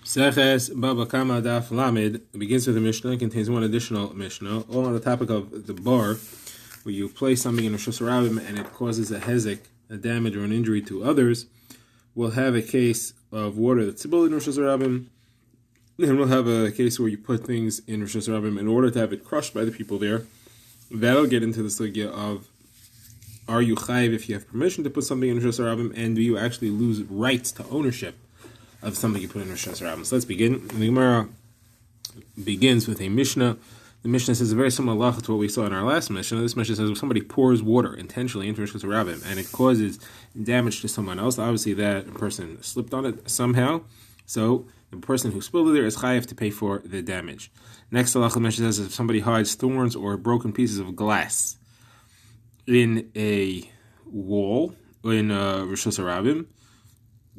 Seches Bava Kamma Daf Lamed begins with a Mishnah and contains one additional Mishnah, all on the topic of the bar, where you place something in Rosh Hashanah and it causes a hezek, a damage or an injury to others. We'll have a case of water that's spilled in Rosh Hashanah, and we'll have a case where you put things in Rosh Hashanah in order to have it crushed by the people there. That'll get into the sugya of, are you chayiv if you have permission to put something in Rosh Hashanah, and do you actually lose rights to ownership of something you put in Rosh Hashanah? So let's begin. The Gemara begins with a Mishnah. The Mishnah says a very similar halacha to what we saw in our last Mishnah. This Mishnah says if somebody pours water intentionally into Rosh Hashanah and it causes damage to someone else, obviously that person slipped on it somehow. So the person who spilled it there is chayiv to pay for the damage. Next halacha Mishnah says if somebody hides thorns or broken pieces of glass in a wall, in Rosh Hashanah,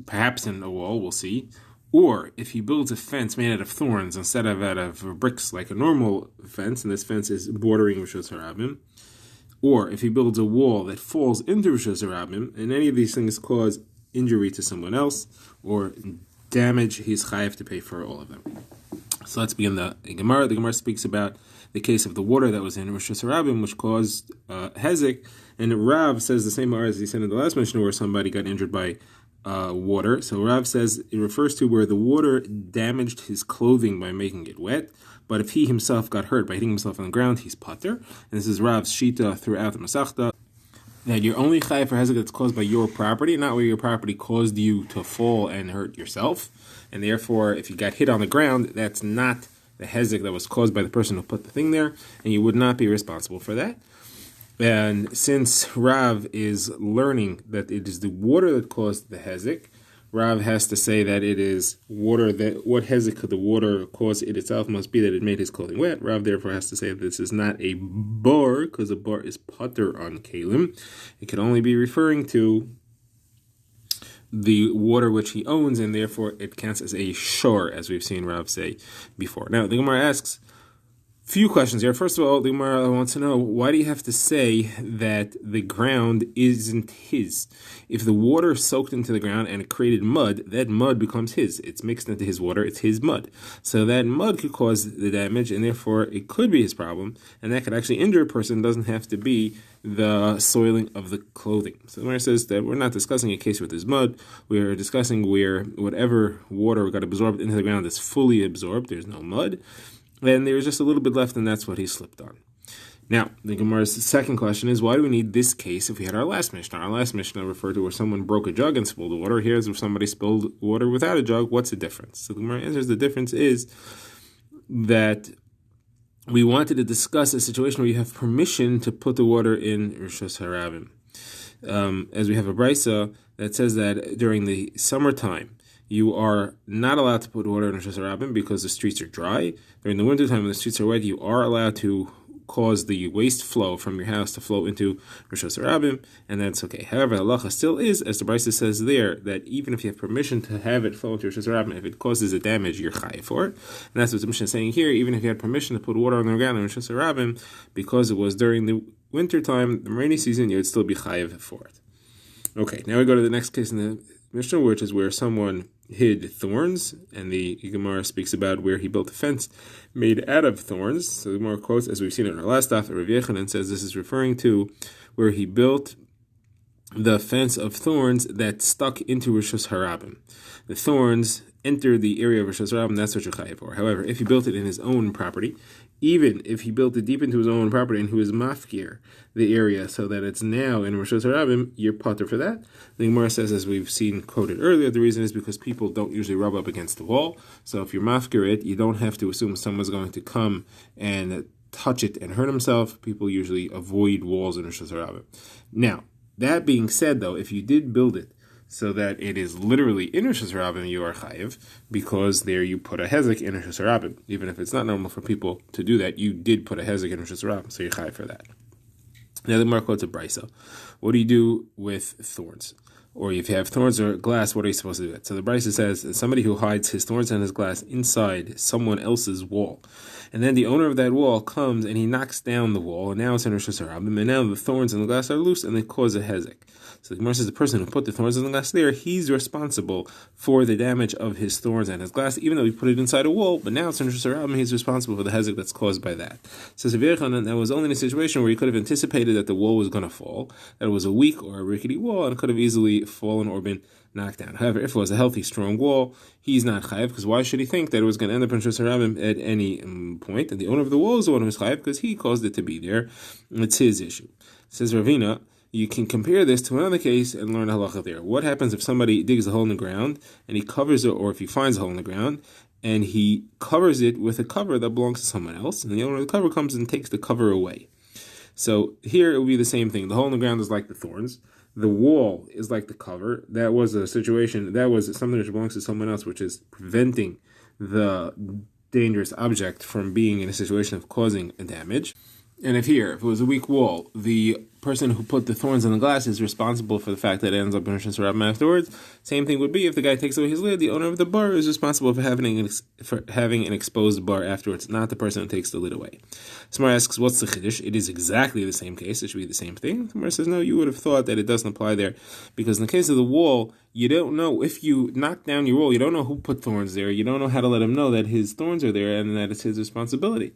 perhaps in a wall, we'll see, or if he builds a fence made out of thorns instead of out of bricks like a normal fence, and this fence is bordering Rosh Hashanah, or if he builds a wall that falls into Rosh Hashanah, and any of these things cause injury to someone else or damage, he's chayiv to pay for all of them. So let's begin the Gemara. The Gemara speaks about the case of the water that was in Rosh Hashanah, which caused hezek, and Rav says the same as he said in the last Mishnah where somebody got injured by water. So Rav says it refers to where the water damaged his clothing by making it wet, but if he himself got hurt by hitting himself on the ground, he's pater. And this is Rav's shita throughout the Masechta, that you're only chayav for hezek that's caused by your property, not where your property caused you to fall and hurt yourself. And therefore, if you got hit on the ground, that's not the hezek that was caused by the person who put the thing there, and you would not be responsible for that. And since Rav is learning that it is the water that caused the hezek, Rav has to say that it is water that, what hezek could the water cause it itself must be that it made his clothing wet. Rav therefore has to say that this is not a bar, because a bar is pater on kalim. It can only be referring to the water which he owns, and therefore it counts as a shor, as we've seen Rav say before. Now, the Gemara asks, few questions here. First of all, the Gemara wants to know, why do you have to say that the ground isn't his? If the water soaked into the ground and it created mud, that mud becomes his. It's mixed into his water, it's his mud. So that mud could cause the damage, and therefore it could be his problem, and that could actually injure a person. It doesn't have to be the soiling of the clothing. So the Gemara says that we're not discussing a case with his mud, we're discussing where whatever water got absorbed into the ground is fully absorbed, there's no mud, and there's just a little bit left, and that's what he slipped on. Now, the Gemara's second question is, why do we need this case if we had our last Mishnah? Our last Mishnah referred to where someone broke a jug and spilled water. Here's where somebody spilled water without a jug. What's the difference? So the Gemara answers the difference is that we wanted to discuss a situation where you have permission to put the water in Rosh Hashanah. As we have a brisa that says that during the summertime, you are not allowed to put water in Rosh Hashanah because the streets are dry. During the wintertime, when the streets are wet, you are allowed to cause the waste flow from your house to flow into Rosh Hashanah, and that's okay. However, halacha still is, as the Brisa says there, that even if you have permission to have it flow into Rosh Hashanah, if it causes a damage, you're chayiv for it. And that's what the Mishnah is saying here. Even if you had permission to put water on the ground in Rosh Hashanah, because it was during the wintertime, the rainy season, you would still be chayiv for it. Okay, now we go to the next case in the Mishnah, which is where someone hid thorns, and the Gemara speaks about where he built a fence made out of thorns. So the Gemara quotes, as we've seen in our last daf, Rav Yechanan says this is referring to where he built the fence of thorns that stuck into Rosh Hashanah. The thorns entered the area of Rosh Hashanah, that's what you're chayiv for. However, if he built it in his own property, even if he built it deep into his own property and he was mafkir the area so that it's now in Rosh Hashanah, you're pater for that. The Gemara says, as we've seen quoted earlier, the reason is because people don't usually rub up against the wall. So if you're mafkir it, you don't have to assume someone's going to come and touch it and hurt himself. People usually avoid walls in Rosh Hashanah. Now, that being said, though, if you did build it so that it is literally in Rosh Hashanah, you are chayiv, because there you put a hezek in Rosh Hashanah. Even if it's not normal for people to do that, you did put a hezek in Rosh Hashanah, so you're chayiv for that. Now the Gemara quotes a brisa. What do you do with thorns? Or if you have thorns or glass, what are you supposed to do with it? So the brisa says that somebody who hides his thorns and his glass inside someone else's wall, and then the owner of that wall comes and he knocks down the wall, and now it's in Rosh Hashanah, and now the thorns and the glass are loose and they cause a hezek. So the Gemara says the person who put the thorns in the glass there, he's responsible for the damage of his thorns and his glass, even though he put it inside a wall. But now it's Rishus Harabim, he's responsible for the hezek that's caused by that. Says Rabbi that was only in a situation where he could have anticipated that the wall was going to fall, that it was a weak or a rickety wall, and could have easily fallen or been knocked down. However, if it was a healthy, strong wall, he's not chayav, because why should he think that it was going to end up in Rishus Harabim at any point? And the owner of the wall is the one who's chayav, because he caused it to be there. It's his issue. Says Ravina, you can compare this to another case and learn halacha there. What happens if somebody digs a hole in the ground and he covers it, or if he finds a hole in the ground and he covers it with a cover that belongs to someone else, and the owner of the cover comes and takes the cover away? So here it will be the same thing. The hole in the ground is like the thorns. The wall is like the cover. That was a situation, that was something which belongs to someone else, which is preventing the dangerous object from being in a situation of causing a damage. And if it was a weak wall, the person who put the thorns in the glass is responsible for the fact that it ends up in Rishus Harabim afterwards. Same thing would be if the guy takes away his lid, the owner of the bar is responsible for having an exposed bar afterwards, not the person who takes the lid away. Smar asks, what's the chiddush? It is exactly the same case. It should be the same thing. Smar says, no, you would have thought that it doesn't apply there, because in the case of the wall, you don't know, if you knock down your wall, you don't know who put thorns there. You don't know how to let him know that his thorns are there and that it's his responsibility.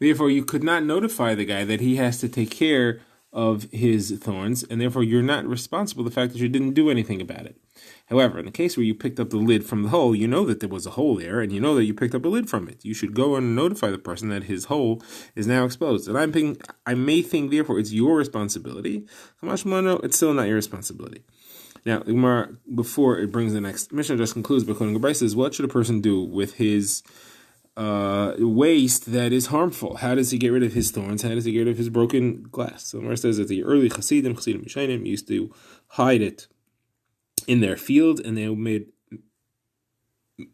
Therefore, you could not notify the guy that he has to take care of his thorns, and therefore you're not responsible for the fact that you didn't do anything about it. However, in the case where you picked up the lid from the hole, you know that there was a hole there, and you know that you picked up a lid from it. You should go and notify the person that his hole is now exposed. And I may think, therefore, it's your responsibility. It's still not your responsibility. Now, the Gemara, before it brings the next mission, just concludes by quoting Gebrai, says, what should a person do with his waste that is harmful? How does he get rid of his thorns? How does he get rid of his broken glass? So Mar says that the early Chassidim Mishainim, used to hide it in their field, and they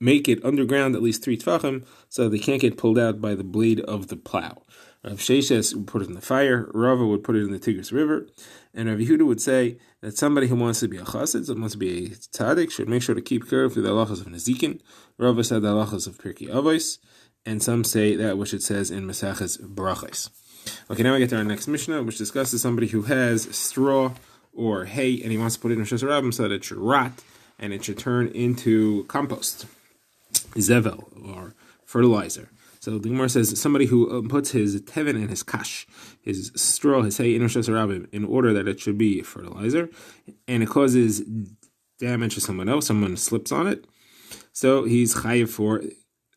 make it underground at least 3 tefachim, so they can't get pulled out by the blade of the plow. Rav Sheshes would put it in the fire, Rava would put it in the Tigris River, and Rav Yehuda would say that somebody who wants to be a chassid, someone wants to be a tzaddik, should make sure to keep care of the halachas of Nezikin. Rava said the halachas of Pirkei Avos, and some say that which it says in Maseches Barachos. Okay, now we get to our next Mishnah, which discusses somebody who has straw or hay, and he wants to put it in Rishus Harabim so that it should rot, and it should turn into compost, zevel, or fertilizer. So the Gemara says somebody who puts his tevin and his kash, his straw, his hay in Rishus Harabim in order that it should be fertilizer, and it causes damage to someone else, someone slips on it, so he's chayiv for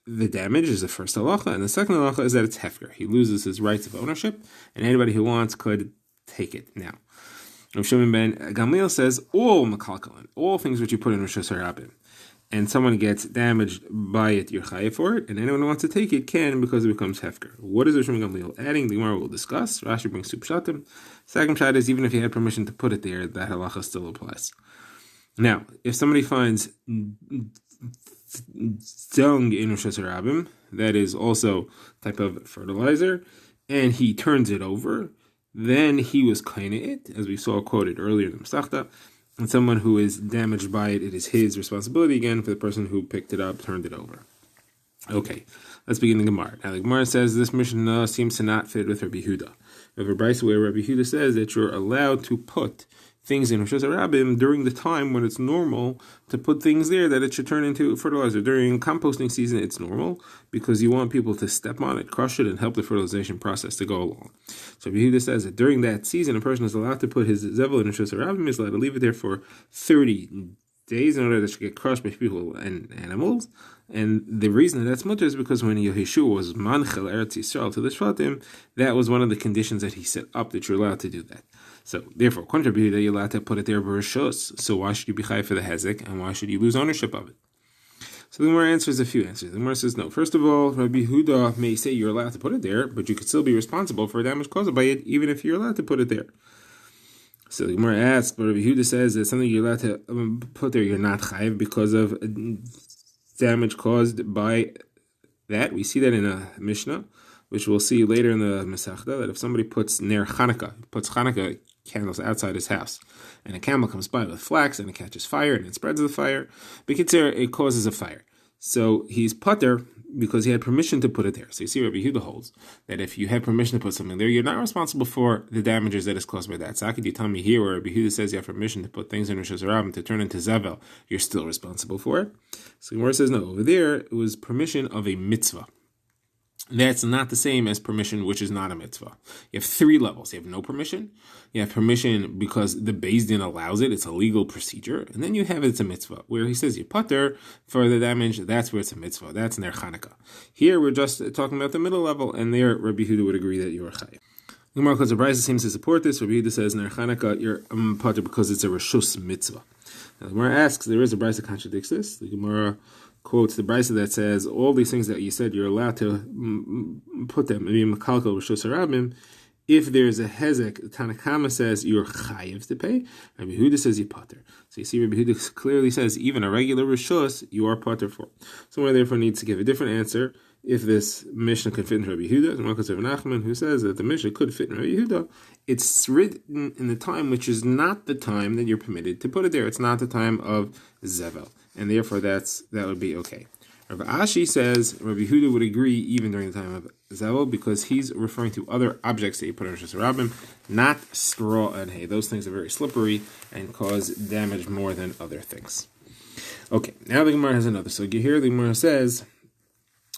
the damage, is the first halacha, and the second halacha is that it's hefker. He loses his rights of ownership, and anybody who wants could take it. Now, Rav Shimon ben Gamliel says all makalkalan, all things which you put in Rishus Harabim, and someone gets damaged by it, you're chayiv for it, and anyone who wants to take it can, because it becomes hefker. What is Rav Shimon ben Gamliel adding? The Gemara will discuss. Rashi brings 2 pshatim. Second pshat is even if you had permission to put it there, that halacha still applies. Now, if somebody finds dung in Rishus Harabim, that is also type of fertilizer, and he turns it over, then he was kaina it, as we saw quoted earlier in the Masechta, and someone who is damaged by it, it is his responsibility again for the person who picked it up, turned it over. Okay, let's begin the Gemara. Now the Gemara says this Mishnah seems to not fit with Rabbi Yehuda. We have a brayso where Rabbi Yehuda says that you're allowed to put things in Rishus Harabim during the time when it's normal to put things there that it should turn into fertilizer. During composting season, it's normal because you want people to step on it, crush it, and help the fertilization process to go along. So Yehuda says that during that season, a person is allowed to put his zevel in Rishus Harabim, is allowed to leave it there for 30 days in order that it should get crushed by people and animals. And the reason that's mutter is because when Yehoshua was manchel Eretz Yisrael to the Shvatim, that was one of the conditions that he set up, that you're allowed to do that. So therefore, contribute that you're allowed to put it there b'rishus. So why should you be chayav for the hezek, and why should you lose ownership of it? So the Gemara answers a few answers. The Gemara says no. First of all, Rabbi Yehuda may say you're allowed to put it there, but you could still be responsible for damage caused by it, even if you're allowed to put it there. So the Gemara asks, but Rabbi Yehuda says that something you're allowed to put there, you're not chayav because of damage caused by that. We see that in a Mishnah, which we'll see later in the Masechta, that if somebody puts ner Chanukah, puts Chanukah candles outside his house, and a camel comes by with flax and it catches fire and it spreads the fire, B'kitzur, it causes a fire. So he's putter because he had permission to put it there. So you see, Rabbi Yehuda holds that if you have permission to put something there, you're not responsible for the damages that is caused by that. So how could you tell me here where Rabbi Yehuda says you have permission to put things in Rosh Hashanah to turn into Zevel, you're still responsible for it? So Gemara says no. Over there, it was permission of a mitzvah. That's not the same as permission, which is not a mitzvah. You have three levels. You have no permission. You have permission because the Beis Din allows it. It's a legal procedure. And then you have it's a mitzvah, where he says you putter for the damage. That's where it's a mitzvah. That's Ner Chanukah. Here, we're just talking about the middle level, and there, Rabbi Yehuda would agree that you are chayav. Gemara because the Brisa seems to support this. Rabbi Yehuda says Ner Chanukah, you're putter because it's a reshus mitzvah. Now, the Gemara asks, there is a Brisa that contradicts this. The Gemara quotes the Brisa that says all these things that you said you're allowed to put them in Makalkal Rishus Harabim. If there's a hezek, Bava Kamma says you're chayiv to pay. Rabbi Yehuda says you pater. So you see, Rabbi Yehuda clearly says even a regular rishus you are pater for. Someone therefore needs to give a different answer. If this Mishnah could fit in Rabbi Yehuda, Marcus of Nachman, who says that the Mishnah could fit in Rabbi Yehuda, it's written in the time which is not the time that you're permitted to put it there. It's not the time of Zevel, and therefore that would be okay. Rav Ashi says Rabbi Yehuda would agree even during the time of Zevel because he's referring to other objects that you put in Rosh Hashanah, not straw and hay. Those things are very slippery and cause damage more than other things. Okay, now the Gemara has another. So here the Gemara says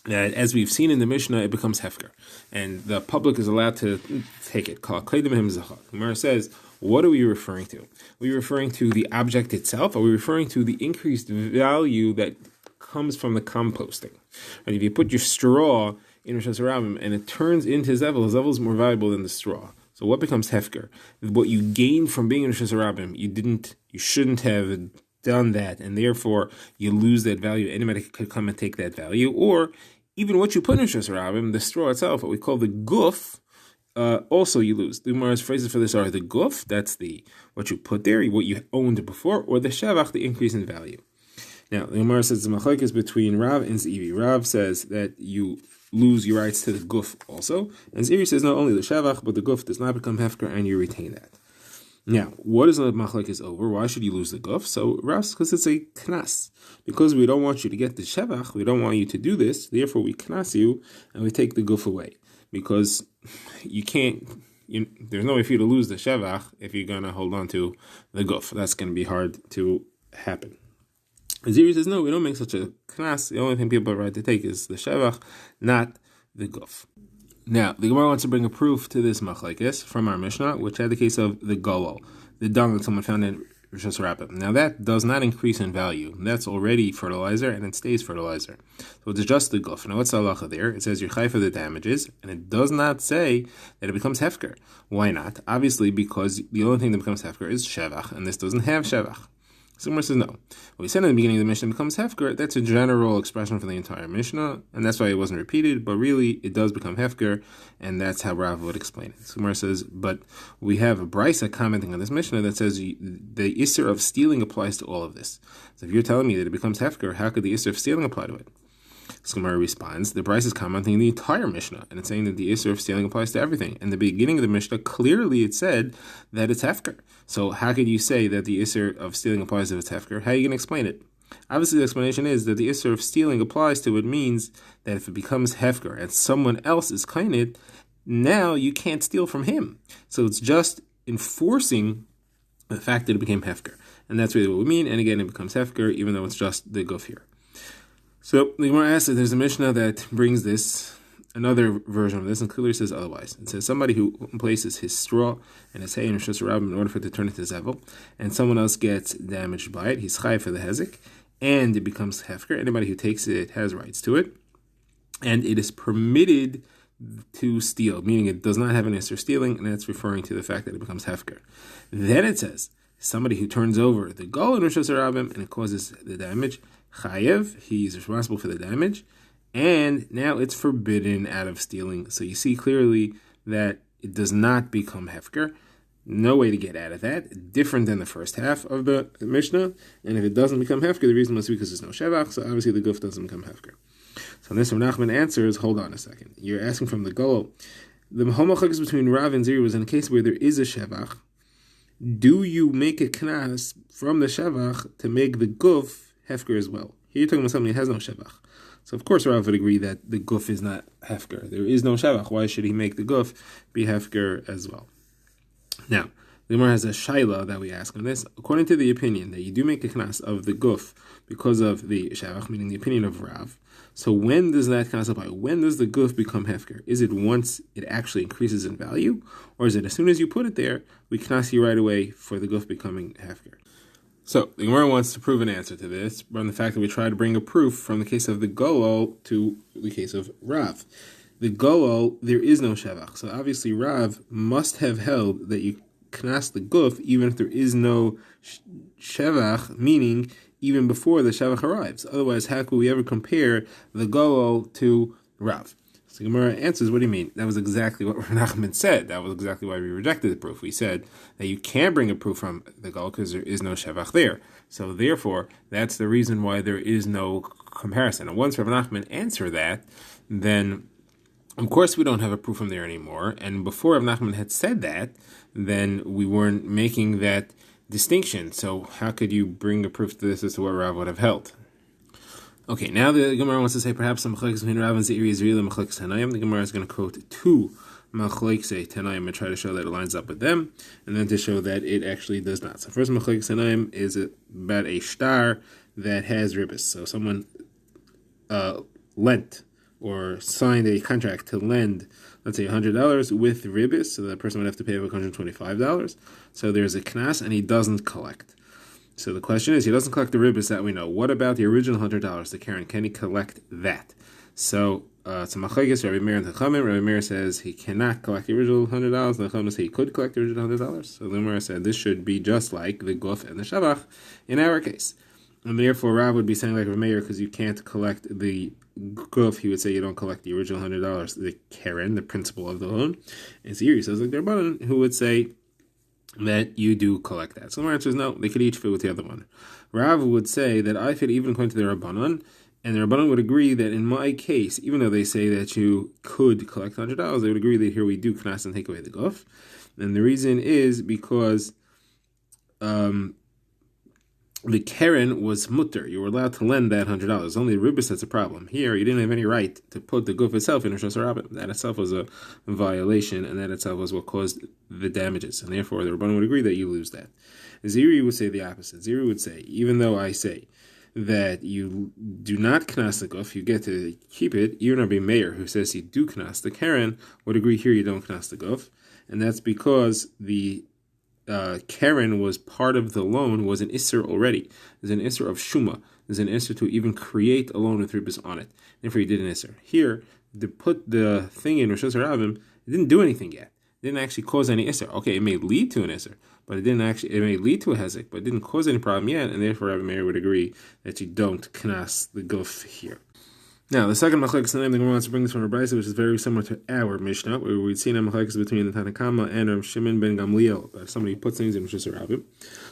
that as we've seen in the Mishnah, it becomes hefker, and the public is allowed to take it. The Gemara says, what are we referring to? Are we referring to the object itself? Are we referring to the increased value that comes from the composting? And if you put your straw in Rosh Hashanah and it turns into Zevel, Zevel is more valuable than the straw. So what becomes hefker? What you gained from being in Rosh Hashanah, you shouldn't have done that, and therefore you lose that value. Anybody could come and take that value, or even what you put in Rosh Hashanah, the straw itself, what we call the guf, also you lose. The Gemara's phrases for this are the guf, that's what you put there, what you owned before, or the shavach, the increase in value. Now, the Gemara says the machlokes is between Rav and Zivi. Rav says that you lose your rights to the guf also, and Zivi says not only the shavach, but the guf does not become hefker, and you retain that. Now, what is the machlokes over? Why should you lose the guf? So, Rav, because it's a knas. Because we don't want you to get the shevach, we don't want you to do this, therefore we knas you, and we take the guf away. Because you can't, there's no way for you to lose the shevach if you're going to hold on to the guf. That's going to be hard to happen. Ziri says, no, we don't make such a knas. The only thing people are right to take is the shevach, not the guf. Now, the Gemara wants to bring a proof to this machlekes from our Mishnah, which had the case of the golol, the dung that someone found in Rosh Hashanah. Now, that does not increase in value. That's already fertilizer, and it stays fertilizer. So it's just the guf. Now, what's the halacha there? It says you're chai for the damages, and it does not say that it becomes hefker. Why not? Obviously, because the only thing that becomes hefker is shevach, and this doesn't have shevach. Someone says no. What we said in the beginning of the Mishnah becomes hefker. That's a general expression for the entire Mishnah, and that's why it wasn't repeated, but really it does become hefker, and that's how Rav would explain it. Someone says, but we have a Brisa commenting on this Mishnah that says the Isser of stealing applies to all of this. So if you're telling me that it becomes hefker, how could the Isser of stealing apply to it? So Gemara responds, the Brisa is commenting the entire Mishnah, and it's saying that the Isser of stealing applies to everything. In the beginning of the Mishnah, clearly it said that it's hefker. So how could you say that the Isser of stealing applies to its hefker? How are you going to explain it? Obviously, the explanation is that the Isser of stealing applies to it means that if it becomes hefker and someone else is kainit, now you can't steal from him. So it's just enforcing the fact that it became hefker. And that's really what we mean. And again, it becomes hefker, even though it's just the guf here. So the Gemara asks that there's a Mishnah that brings this, another version of this, and clearly says otherwise. It says somebody who places his straw and his hay in Rosh Hashanah in order for it to turn into zevel, and someone else gets damaged by it, he's chai for the hezek, and it becomes hefker. Anybody who takes it has rights to it, and it is permitted to steal, meaning it does not have an issur stealing, and that's referring to the fact that it becomes hefker. Then it says somebody who turns over the goal in Rosh Hashanah and it causes the damage, chayev, he's responsible for the damage, and now it's forbidden out of stealing. So you see clearly that it does not become hefker. No way to get out of that. Different than the first half of the Mishnah. And if it doesn't become hefker, the reason must be because there's no shevach. So obviously the guf doesn't become hefker. So this Rav Nachman answers, hold on a second. You're asking from the goal. The homachokes between Rav and Ziri was in a case where there is a shevach. Do you make a knas from the shevach to make the guf hefker as well? Here you're talking about something that has no shevach. So of course Rav would agree that the guf is not hefker. There is no shevach. Why should he make the guf be hefker as well? Now, the Gemara has a shaila that we ask on this. According to the opinion that you do make a knas of the guf because of the shevach, meaning the opinion of Rav, so when does that knas apply? When does the guf become hefker? Is it once it actually increases in value, or is it as soon as you put it there, we knas you right away for the guf becoming hefker? So the Gemara wants to prove an answer to this from the fact that we try to bring a proof from the case of the golol to the case of Rav. The golol, there is no shevach. So obviously Rav must have held that you knas the guf even if there is no shevach, meaning even before the shevach arrives. Otherwise, how could we ever compare the golol to Rav? So Gemara answers, what do you mean? That was exactly what Rav Nachman said. That was exactly why we rejected the proof. We said that you can't bring a proof from the golol because there is no shevach there. So therefore, that's the reason why there is no comparison. And once Rav Nachman answered that, then of course we don't have a proof from there anymore. And before Rav Nachman had said that, then we weren't making that distinction. So how could you bring a proof to this as to what Rav would have held? Okay, now the Gemara wants to say perhaps the machlokes between Rav and Zeiri is really machlokes Tanaim. The Gemara is going to quote two machlokes Tanaim and try to show that it lines up with them, and then to show that it actually does not. So first machlokes Tanaim is about a shtar that has ribbis. So someone lent or signed a contract to lend, let's say $100 with ribbis, so that person would have to pay $125. So there's a knas and he doesn't collect. So the question is, he doesn't collect the ribbis that we know. What about the original $100, the Karen? Can he collect that? So it's a machlokes, Rabbi Meir and Chachamim. Rabbi Meir says he cannot collect the original $100. The Chachamim say he could collect the original $100. So the Gemara said this should be just like the guf and the shavach in our case. And therefore Rav would be saying like Rabbi Meir, because you can't collect the guf, he would say you don't collect the original $100, the Karen, the principal of the loan. And Zeiri says like the Rabbanan, who would say that you do collect that. So the answer is no, they could each fit with the other one. Rav would say that I fit even according to the Rabbanan, and the Rabbanan would agree that in my case, even though they say that you could collect $100, they would agree that here we do knas and take away the guf. And the reason is because the Karen was mutter. You were allowed to lend that $100. Only the ribbis that's a problem. Here, you didn't have any right to put the guf itself in Rosh Hashanah. That itself was a violation, and that itself was what caused the damages. And therefore, the Rabbanan would agree that you lose that. Zeiri would say the opposite. Zeiri would say, even though I say that you do not knas the guf, you get to keep it, even Rabbi Meir, who says you do knas the Karen, would agree here you don't knas the guf. And that's because the Karen was part of the loan, was an Isser already. There's an Isser of Shuma. There's an Isser to even create a loan with ribbis on it. Therefore, he did an Isser. Here, to put the thing in Rosh Hashanah, it didn't do anything yet. It didn't actually cause any Isser. Okay, it may lead to an Isser, but it may lead to a Hezek, but it didn't cause any problem yet, and therefore Rabbi Meir would agree that you don't knas the guf here. Now, the second machlokes the Gemara wants to bring this from a brisa, which is very similar to our Mishnah, where we'd seen a machlokes between the Bava Kamma and Rav Shimon ben Gamliel. Somebody puts things in Rosh Hashanah.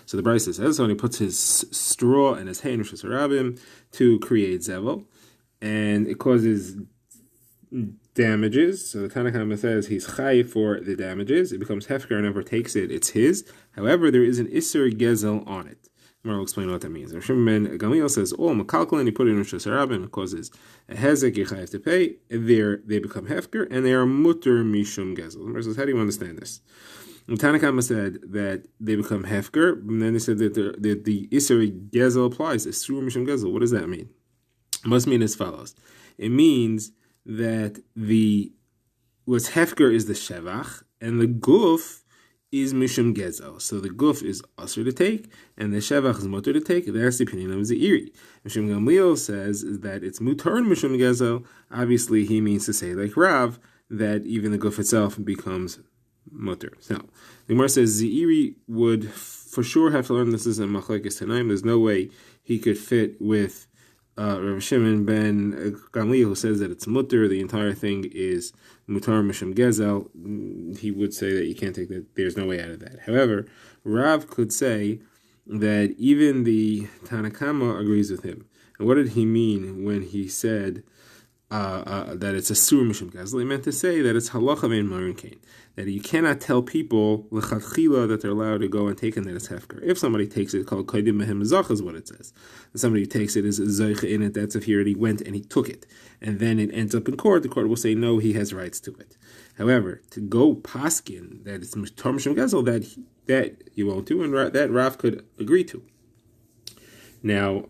So the brisa says, so he puts his straw and his hay in Rosh Hashanah to create zevel, and it causes damages. So the Bava Kamma says he's chai for the damages. It becomes hefker and never takes it. It's his. However, there is an isser gezel on it. I'll explain what that means. Rav Shimon ben Gamliel says, makalkalin, you put it in Rosh Hashanah, it causes a hezek, you have to pay. They become hefker, and they are mutter mishum gezel. The says, how do you understand this? And Bava Kamma said that they become hefker, and then they said that the isser gezel applies. Isur mishum gezel. What does that mean? It must mean as follows. It means that what's hefker is the shevach, and the guf is mishum gezel. So the guf is usher to take, and the shevach is mutter to take. That's the opinion of Zeiri. Mishum Gamliel says that it's mutar and mishum gezel. Obviously, he means to say, like Rav, that even the guf itself becomes mutter. So the Gemara says Zeiri would for sure have to learn this is a machlokes tanaim. There's no way he could fit with Rav Shimon ben Gamliel, who says that it's mutter, the entire thing is mutar mishum gezel. He would say that you can't take that, there's no way out of that. However, Rav could say that even the Bava Kamma agrees with him. And what did he mean when he said that it's a sur mishum gezel. He meant to say that it's halacha vein marin kain, that you cannot tell people lechatchila that they're allowed to go and take it, that it's hefker. If somebody takes it, called kodim mehem zach is what it says. If somebody who takes it is zeicha in it. That's if he already went and he took it, and then it ends up in court. The court will say no, he has rights to it. However, to go paskin that it's tar mishum gezel, that you won't do, and that Rav could agree to. Now.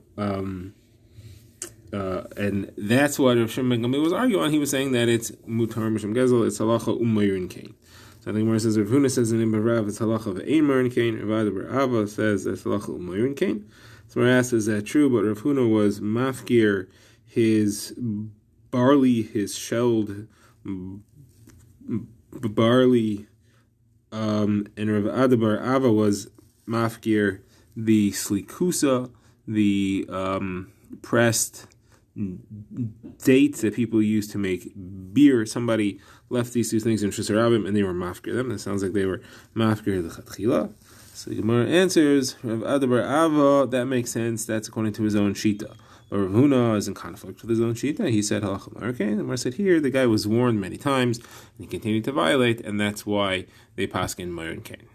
And that's what Rav Shimon ben Gamliel was arguing on. He was saying that it's mutar mishum gezel, it's halacha umayrin kain. So I think where it says Rav Huna says in Rav it's halacha ve'ein marin kain. Rav Ava says it's halacha umayrin kain. So I asked, is that true? But Rav Huna was mafkir his barley, his shelled barley, and Rav Adabar Ava was mafkir the slikusa, the pressed dates that people use to make beer. Somebody left these two things in Shus Harabim and they were mafkir them. It sounds like they were mafkir the chatchila. So the Gemara answers, Rav Adabar Ava, that makes sense. That's according to his own shita. But Rav Huna is in conflict with his own shita. He said halacha markein. The Gemara said here the guy was warned many times and he continued to violate, and that's why they paskin marin kain.